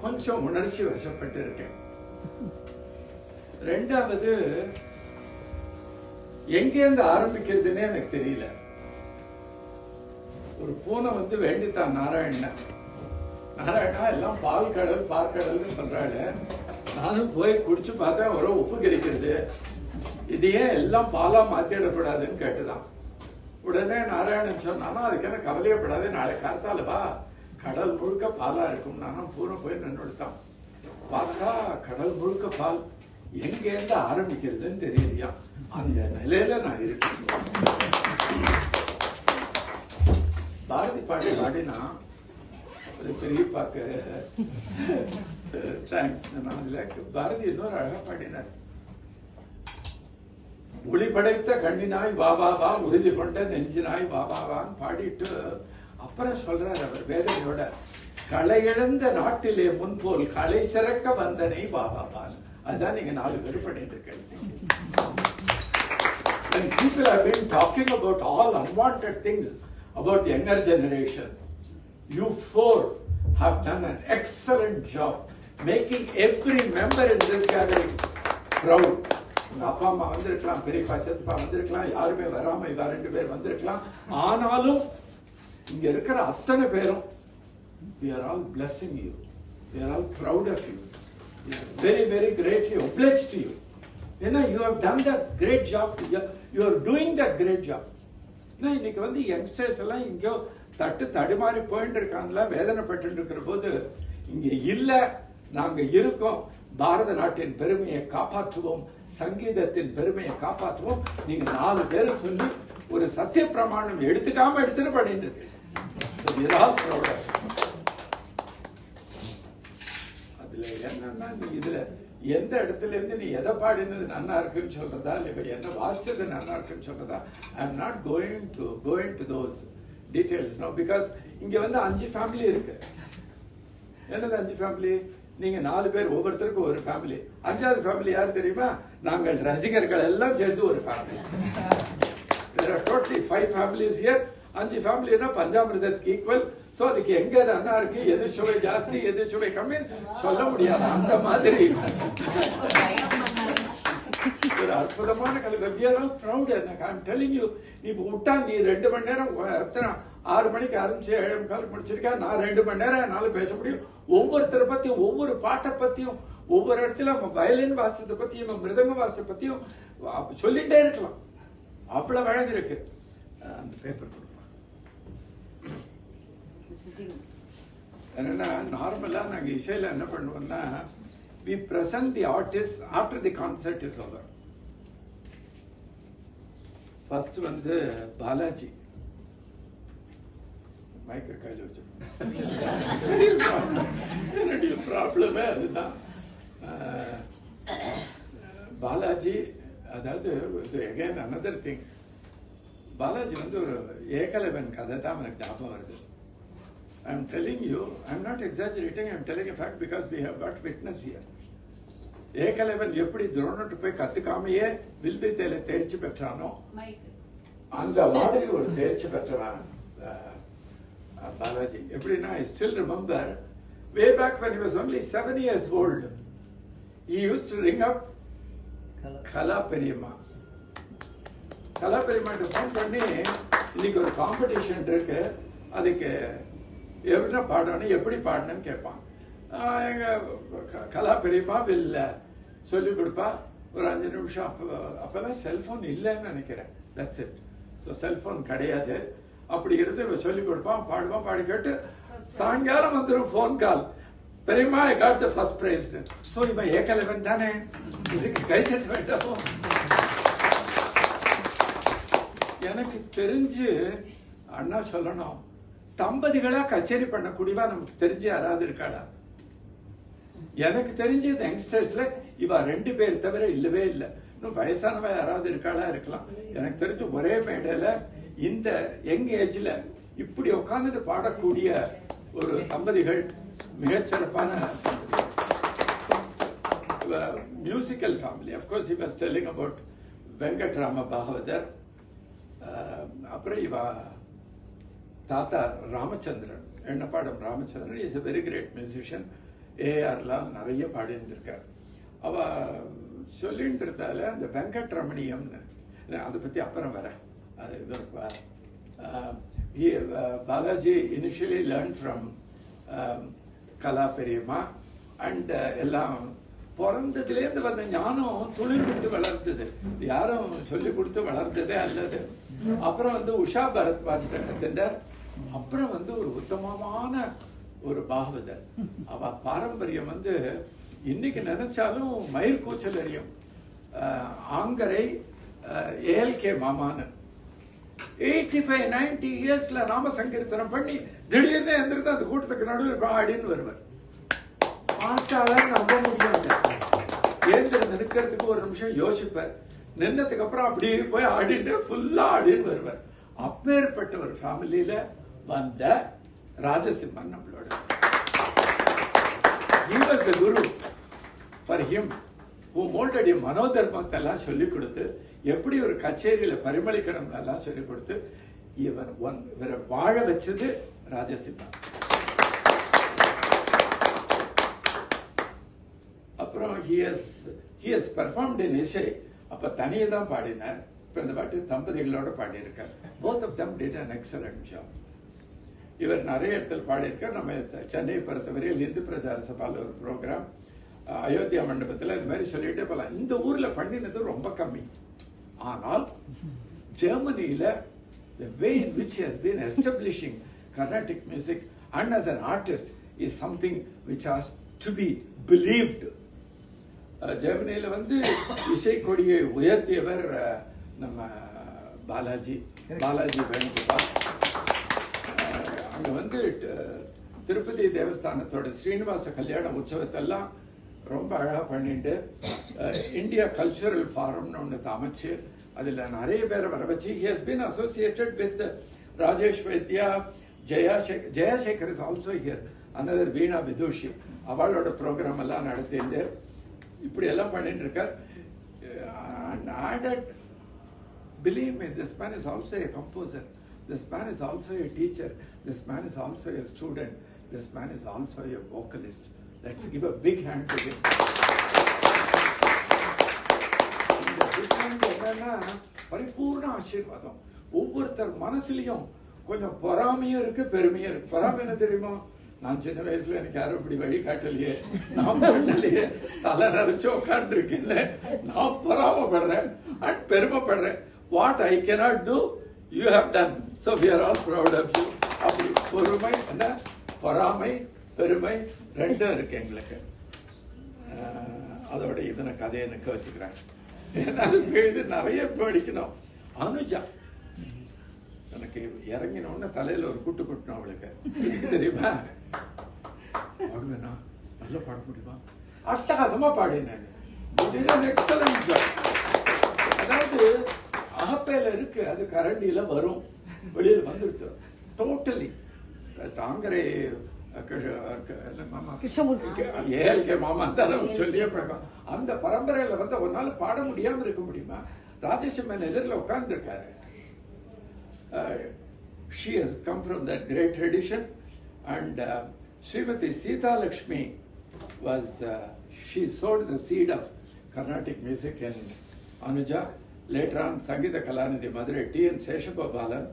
கொஞ்சம் உணர்ச்சி வசப்பட்டு இருக்கேன். ரெண்டாவது, எங்கேருந்து ஆரம்பிக்கிறதுன்னே எனக்கு தெரியல. ஒரு பூனை வந்து வேண்டித்தான் நாராயணா எல்லாம் பால் கடல் பார்க்கடல்னு சொல்றாள். நானும் போய் குடிச்சு பார்த்தேன், ஒரு உப்பு கிடைக்கிறது, இது ஏன் எல்லாம் பாலா மாத்திடக்கூடாதுன்னு கேட்டுதான். உடனே நாராயணன் சொன்னானா, அதுக்கு என்ன கவலையப்படாது, நாளை காத்தால வா, கடல் முழுக்க பாலா இருக்கும். நானும் பூனை போய் நின்றுட்டான். பார்த்தா கடல் முழுக்க பால், எங்கேருந்து ஆரம்பிக்கிறதுன்னு தெரியலையா. அந்த நிலையில நான் இருக்கேன். பாரதி பாட்டு பாடினா அது பெரியப்பாக்கு தேங்க்ஸ். பாரதி இன்னொரு அழகா பாடினார். ஒளி படைத்த கண்ணினாய் வாபாவா, உறுதி கொண்ட நெஞ்சினாய் வாபாவான்னு பாடிட்டு அப்புறம் சொல்றார் அவர் வேதனையோட, களை இழந்த நாட்டிலே முன்போல் களை சிறக்க வந்தனை வாபாவான். அதுதான் நீங்க 4 பேர் பண்ணிட்டு இருக்கீங்க. And people have been talking about all unwanted things about the younger generation. You 4 have done an excellent job making every member in this gathering proud. அப்பா அம்மா வந்திருக்கலாம், பெரியப்பா சித்தப்பா வந்திருக்கலாம், யாருமே வராம இவா 2 பேர் வந்திருக்கலாம். ஆனாலும் இங்க இருக்கிற அத்தனை பேரும் we are all blessing you. We are all proud of you. We are very, very greatly obliged to you. You have done that great job. You are doing that great job. இன்னைக்கு வந்து youngsters எல்லாம் இங்கோ தடுமாறி போயிட்டு இருக்காங்களா, வேதனைப்பட்டு இருக்கிற போது இங்க இல்ல, நாங்க இருக்கோம், பாரத நாட்டின் பெருமையை காப்பாற்றுவோம், சங்கீதத்தின் பெருமையை காப்பாற்றுவோம். நீங்க 4 பேர் சொல்லி ஒரு சத்திய பிரமாணம் எடுத்துட்டு பண்ணிட்டு இருக்கு. அதுல என்னன்னா, நீ இதுல எந்த இடத்துல இருந்து நீ எதை பாடினது நல்லா இருக்குன்னு சொல்றதா, இல்ல என்ன வாசிச்சது நல்லா இருக்குன்னு சொல்றதா, I am not going to those details no. Because இங்க வந்து 5 ஃபேமிலி இருக்கு. என்னது 5 ஃபேமிலி? நீங்க 4 பேர், ஒவ்வொருத்தருக்கும் ஒரு ஃபேமிலி. 5வது ஃபேமிலி யாரு தெரியுமா? நாங்கள் ரசிகர்கள் எல்லாம் சேர்ந்து ஒரு family. There are totally 5 families here. 5 ஃபேமிலினா பஞ்சாமிர்தத்துக்கு ஈக்குவல். சோ அதுக்கு எங்க நல்லா இருக்கு, எது சுவை ஜாஸ்தி, எது சுவை கம்மி சொல்ல முடியாது. அந்த மாதிரி ஒரு அற்புதமான கல்வி. We are all proud. I'm telling you, நீ விட்டா நீ 2 மணி நேரம், 6 மணிக்கு ஆரம்பிச்சு 7:15 முடிச்சிருக்கா. நான் 2 மணி நேரம் என்னால பேச முடியும். ஒவ்வொருத்தரை பத்தியும், ஒவ்வொரு பாட்டை பத்தியும், ஒவ்வொரு இடத்துல வயலின் வாசத்தை பத்தியும், மிருதங்க வாசத்தை பத்தியும் சொல்லிட்டே இருக்கலாம். அவ்வளவு அழகு இருக்கு. அந்த பேப்பர் கொடுப்பா. என்னன்னா, நார்மலா நாங்க இசையில என்ன பண்ணுவோம்னா, we present the artist after the concert is over. First வந்து பாலாஜி மைக்க கையில் வச்சு என்னுடைய ப்ராப்ளமே அதுதான். பாலாஜி, அதாவது again another thing, பாலாஜி வந்து ஒரு ஏகலைவன் கதை தான் எனக்கு ஞாபகம் வருது. I am telling you, I am not exaggerating, I am telling a fact because we have got witness here. Ekalaivan எப்படி துரோணட்டு போய் கத்துக்காமையே வில்வித்தையில தேர்ச்சி பெற்றானோ, அந்த மாதிரி ஒரு தேர்ச்சி பெற்றவன் பாலாஜி. எப்படின்னா, I still remember way back when he was only 7 years old, he used to ring up கலா பெரியம்மா. கலா பெரியம்மாட்ட ஃபோன் பண்ணி, இன்னைக்கு ஒரு காம்படிஷன் இருக்கு, அதுக்கு என்ன பாடணும், எப்படி பாடணும்னு கேட்பான். எங்க கலா பெரியப்பா வில் சொல்லி கொடுப்பா. ஒரு 5 நிமிஷம். அப்பதான் செல்போன் இல்லைன்னு நினைக்கிறேன். That's it. ஸோ செல்போன் கிடையாது. அப்படிங்கிறது சொல்லி கொடுப்பான், பாடுவான். பாடி கேட்டு சாயங்காலம் வந்துடும் ஃபோன் கால், பெரியம்மா I got the first prize. So இவன் ஏகலைவன் தானே, இதுக்கு கை தட்ட வேண்டாம். எனக்கு தெரிஞ்சு அண்ணா சொல்லணும், தம்பதிகளா கச்சேரி பண்ணக்கூடியவா நமக்கு தெரிஞ்சு யாராவது இருக்காளா? எனக்கு தெரிஞ்ச இந்த யங்ஸ்டர்ஸ்ல இவ 2 பேர் தவிர இல்லவே இல்லை. இன்னும் வயசானவ யாராவது இருக்காளா? இருக்கலாம். எனக்கு தெரிஞ்சு ஒரே மேடையில இந்த யங் ஏஜ்ல இப்படி உட்கார்ந்துட்டு பாடக்கூடிய ஒரு தம்பதிகள் மிகச்சிறப்பான musical family. Of course he was telling about Venkatrama Bhagavathar. அப்புறம் இவ தாத்தா Ramachandran, Ennappadam Ramachandran is a very great musician. ஏஆர்லாம் நிறைய பாடியிருந்திருக்கார். அவ சொல்லிட்டு இருந்தால அந்த வெங்கட்ரமணியம்னு, அதை பத்தி அப்புறம் வரேன். அது இது பாலாஜி இனிஷியலி லேர்ன் ஃப்ரம் கலா பெரியம்மா அண்ட் எல்லாம் பிறந்ததுலேருந்து வந்த ஞானம் துளிர் கொடுத்து வளர்ந்தது, யாரும் சொல்லி கொடுத்து வளர்ந்ததே அல்லது. அப்புறம் உஷா பரத்வாஜ் கத்துட்டார். அப்புறம் ஒரு உத்தமமான ஒரு பாகவதர். அவ பாரம்பரியம் இன்னைக்கு நினைச்சாலும் மயிர் கூச்சல் அறியும். ஆங்கரை ஏஎல்கே மாமான்னு 85-90 இயர்ஸ்ல நாம சங்கீர்த்தனம் பண்ணி திடீர்னு எந்திரித்து அந்த கூட்டத்துக்கு நடுவில் ஆடின்னு வருவார். பார்த்தாதான் நம்ப முடியாது. ஏந்திரந்து நிற்கிறதுக்கு ஒரு நிமிஷம் யோசிப்பார். நின்னதுக்கு அப்புறம் அப்படியே போய் ஆடிட்டு ஃபுல்லா ஆடின்னு வருவார். அப்பேற்பட்ட ஒரு ஃபேமிலியில வந்த ராஜசிம்மன் நம்மளோட. He was the guru for him who molded him. மனோதர்மத்தை எல்லாம் சொல்லிக் கொடுத்து, எப்படி ஒரு கச்சேரியில பரிமளிக்கணும் எல்லாம் சொல்லிக் கொடுத்து இவரை வாழ வச்சது ராஜசிம்மன். அப்புறம் he has performed in இசை. அப்ப தனியே தான் பாடினார். இப்ப இந்த பாட்டு தம்பதிகளோட பாடியிருக்கார். Both of them did an excellent job. இவர் நிறைய இடத்துல பாடியிருக்கார். நம்ம சென்னையை பொறுத்தவரையில் இந்து பிரச்சார சபால ஒரு ப்ரோக்ராம், அயோத்தியா மண்டபத்தில் இது மாதிரி சொல்லிட்டே போகலாம். இந்த ஊர்ல பண்ணினது ரொம்ப கம்மி. ஆனால் ஜெர்மனியில the way in which he has been establishing Carnatic music and as an artist is something which has to be believed. ஜெர்மனியில இசை கொடியை உயர்த்தியவர் நம்ம பாலாஜி வேணுகோபால். அங்க திருப்பதி தேவஸ்தானத்தோட ஸ்ரீனிவாச கல்யாண உற்சவத்தெல்லாம் ரொம்ப அழகா பண்ணிட்டு இந்தியா கல்ச்சுரல் ஃபாரம்னு ஒன்று அமைச்சு அதுல நிறைய பேரை வர வச்சு. he has been associated with Rajesh Vaidya, ஜெயாசேகர் is also here, another வீணா விதுஷி. அவளோட ப்ரோக்ராம் எல்லாம் நடத்திட்டு இப்படி எல்லாம் பண்ணிட்டு இருக்கார். Believe me, this man is also a composer. This man is also a teacher. This man is also a student. This man is also a vocalist. Let's give a big hand to him. இந்த big hand என்னன்னா பரிபூர்ண ஆசீர்வாதம். ஒவ்வொருத்தர் மனசுலயும் கொஞ்சம் பொறாமையும் இருக்கு, பெருமையும் இருக்கு. பொறாமை என்ன தெரியுமா? நான் சின்ன வயசுல எனக்கு யாரும் இப்படி வழி காட்டலையே, நான் பண்ணலையே, தலை நிறைச்சு உட்காந்து இருக்கேன்ல, நான் பொறாமப்படுறேன் அண்ட் பெருமைப்படுறேன். What I cannot do, you have done. So we are all proud of you. அப்படி பொறுமை என்ன, பொறாமை பெருமை ரெண்டும் இருக்கு எங்களுக்கு. அதோட இதனை கதையை நிற்க வச்சுக்கிறாங்க. இது நிறைய படிக்கணும். அனுஜா எனக்கு இறங்கினோன்னு தலையில ஒரு குட்டு குட்டணும் அவளுக்கு, தெரியுமா? பாடுவேனா, நல்லா பாட முடியுமா, அட்டகாசமா பாடினேன். Excellent job. அதாவது அகப்பையில இருக்கு, அது கரண்டியில வரும், வெளியில வந்துடுது டோட்டலி. தாங்கரை ஏஎல்கே மாமா தான் சொல்லியே பழக்கம். அந்த பரம்பரையில ஒரு நாள் பாட முடியாம இருக்க முடியுமா? ராஜசிம்மன் எதிரில் உட்கார்ந்து இருக்காரு. She has come from that great tradition, and Srimati Sita Lakshmi was she sowed the seed of Carnatic music in Anuja. Later on, Sangeeta Kalanidhi Madurai T.N. Seshagopalan,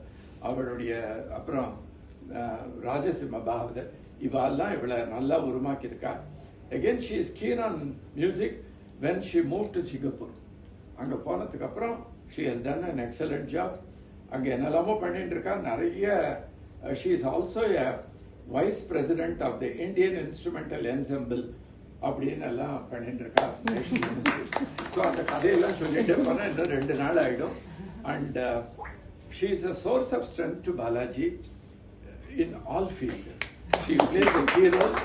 அவருடைய அப்புறம் ராஜசிம்ம பாகவதர், இவெல்லாம் இவளை நல்லா உருமாக்கியிருக்கா. Again, she is keen on music when she moved to Singapore. அங்க போனதுக்கு அப்புறம் she has done an excellent job. அங்க என்னெல்லாமோ பண்ணிட்டு இருக்கா நிறைய. She is also a vice president of the Indian Instrumental Ensemble அப்படின்னு எல்லாம் பண்ணிட்டு இருக்கா. ஸோ அந்த கதையெல்லாம் சொல்லிட்டே போனா இன்னும் 2 நாள் ஆயிடும். And she is a source of strength to Balaji in all fields. She plays a key role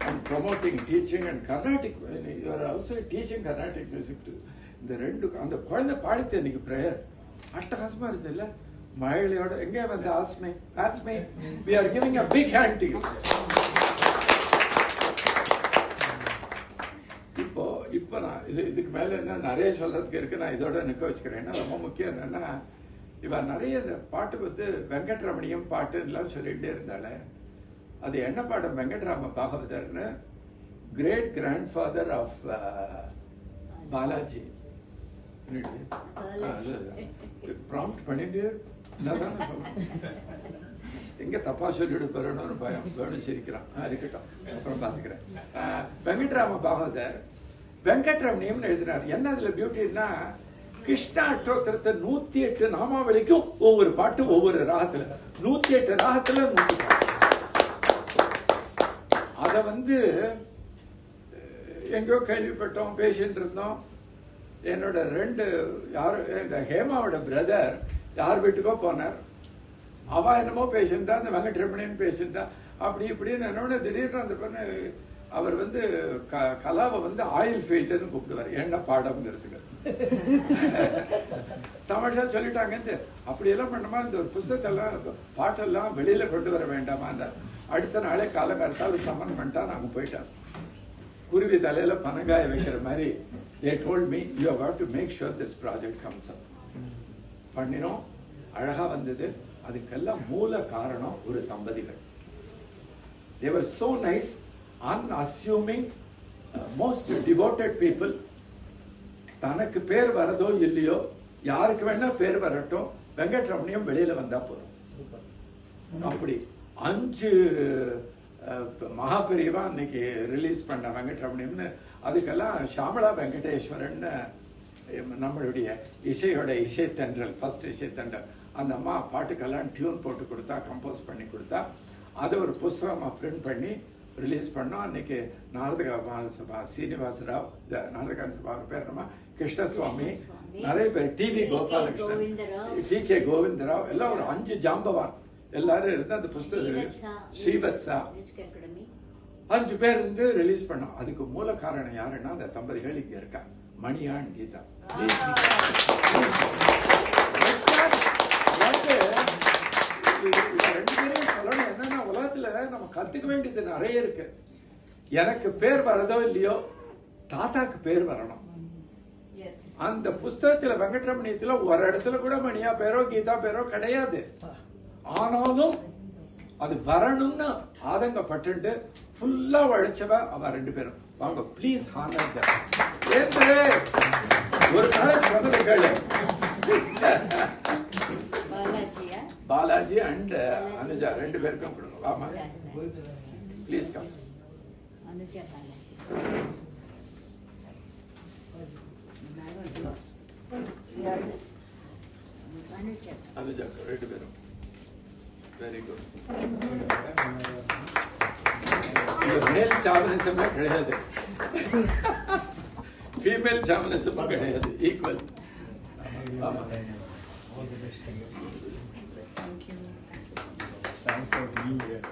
and promoting teaching and Carnatic. You are also teaching Carnatic music too. இந்த ரெண்டு அந்த குழந்தை பாடித்து எனக்கு பிரேயர் அட்டகாசமா இருந்ததுல்ல, மழையோட எங்கே வந்து ஆஸ்மே we are giving a big hand to you. இப்போ நான் இதுக்கு மேல என்ன நிறைய சொல்றதுக்கு இருக்கு, நான் இதோட நிக்க வச்சுக்கிறேன். ரொம்ப முக்கியம் என்னன்னா, இவ நிறைய பாட்டு வெங்கட்ரமணியம் பாட்டு எல்லாம் சொல்லிட்டே இருந்தால, அது எண்ணப்பாடம் வெங்கட்ராம பாகவதர்னு great grandfather of Balaji. Prompt பண்ணிட்டு எங்க தப்பா சொல்லிட்டு போறோம்னு பயம் வேணும் சிரிக்கிறான். இருக்கட்டும், அப்புறம் பாத்துக்கிறேன். வெங்கட்ராம பாகவதர் வெங்கட்ரமணியம்னு எழுதினார். என்ன அதுல பியூட்டின்னா, கிருஷ்ண அஷ்டோத்திரத்தை 108 நாமாவளிக்கும் ஒவ்வொரு பாட்டு ஒவ்வொரு ராகத்துல, 108 ராகத்துல 100 பாட்டு. அத எங்கோ கேள்விப்பட்டோம், பேசிட்டு இருந்தோம். என்னோட 2 இந்த ஹேமாவோட பிரதர் யார் வீட்டுக்கோ போனார். அவ என்னமோ பேசியிருந்தா, அந்த வெங்கட்ரமணியன் பேசியிருந்தா, அப்படி இப்படின்னு என்னோட திடீர்னு அந்த பொண்ணு அவர் கலாவை ஆயில் ஃபீல்டுன்னு கூப்பிடுவார், எண்ணெய் பாடம்ங்கிறதுக்கு. தமிழா சொல்லிட்டாங்க. அப்படியெல்லாம் பண்ணமா இந்த ஒரு புஸ்தகத்தெல்லாம் பாட்டெல்லாம் வெளியில கொண்டு வர வேண்டாமா? அடுத்த நாளே காலங்காலத்தால் சம்மன் பண்ணிட்டா நாங்க போயிட்டோம். குருவி தலையில பனங்காய வைக்கிற மாதிரி they told me you have got to make sure this project comes up. பண்ணினோம், அழகா வந்தது. அதுக்கெல்லாம் மூல காரணம் ஒரு தம்பதிகள். They were so nice, unassuming, most devoted people. தனக்கு பேர் வரதோ இல்லையோ, யாருக்கு வேணா பேர் வரட்டும், வெங்கட்ரமணியம் வெளியில வந்தா போதும். அப்படி 5 மகாபெரிவா அன்னைக்கு ரிலீஸ் பண்ண வெங்கட்ரமணியம்னு. அதுக்கெல்லாம் ஷாமலா வெங்கடேஸ்வரன் நம்மளுடைய இசையோட இசைத்தன்றல், ஃபர்ஸ்ட் இசைத்தன்றல், அந்த அம்மா பாட்டுக்கெல்லாம் டியூன் போட்டு கொடுத்தா, கம்போஸ் பண்ணி கொடுத்தா. அதை ஒரு புஸ்தகமா பிரிண்ட் பண்ணி ரிலீஸ் பண்ணோம். அன்னைக்கு நாரதகா சீனிவாசராவ், நாரதகா சபா பேர் நம்ம கிருஷ்ணசுவாமி, நிறைய பேர், டிவி கோபாலகிருஷ்ணன், டி.கே. கோவிந்தராவ், எல்லாம் ஒரு 5 ஜாம்பவான் எல்லாரும் இருந்து அந்த புஸ்தகம் ஸ்ரீவத்சா 5 பேர் இருந்து ரிலீஸ் பண்ணோம். அதுக்கு மூல காரணம் யாருன்னா அந்த தம்பதிகள் இங்க இருக்கா, மணியான் கீதா. 2 பேரையும் சொல்லணும். என்னன்னா, உலகத்துல நம்ம கத்துக்க வேண்டியது நிறைய இருக்கு. எனக்கு பேர் வரதோ இல்லையோ, தாத்தாக்கு பேர் வரணும். அந்த புஸ்தகத்துல வெங்கட்ரமணியத்துல ஒரு இடத்துல கூட மணியா பேரோ கீதா பேரோ கிடையாது. ஆனாலும் அது வரணும்னு ஆதங்கப்பட்டு ஃபுல்லா உழைச்சவ அவ 2 பேரும். வாங்க ப்ளீஸ் ஹானர் ஒரு நாளைக்கு சொன்னது கேளு. பாலாஜி அண்ட் அனுஜா 2 பேருக்கும் கொடுங்க. வாமா ப்ளீஸ் கம். அனுஜா 2 பேரும் வெரி குட். மேல் சாமனிசமே கிடையாது, ஃபீமேல் சாமனிசமும் கிடையாது, ஈக்குவல். ஆமா. Thank you. Thanks for being here.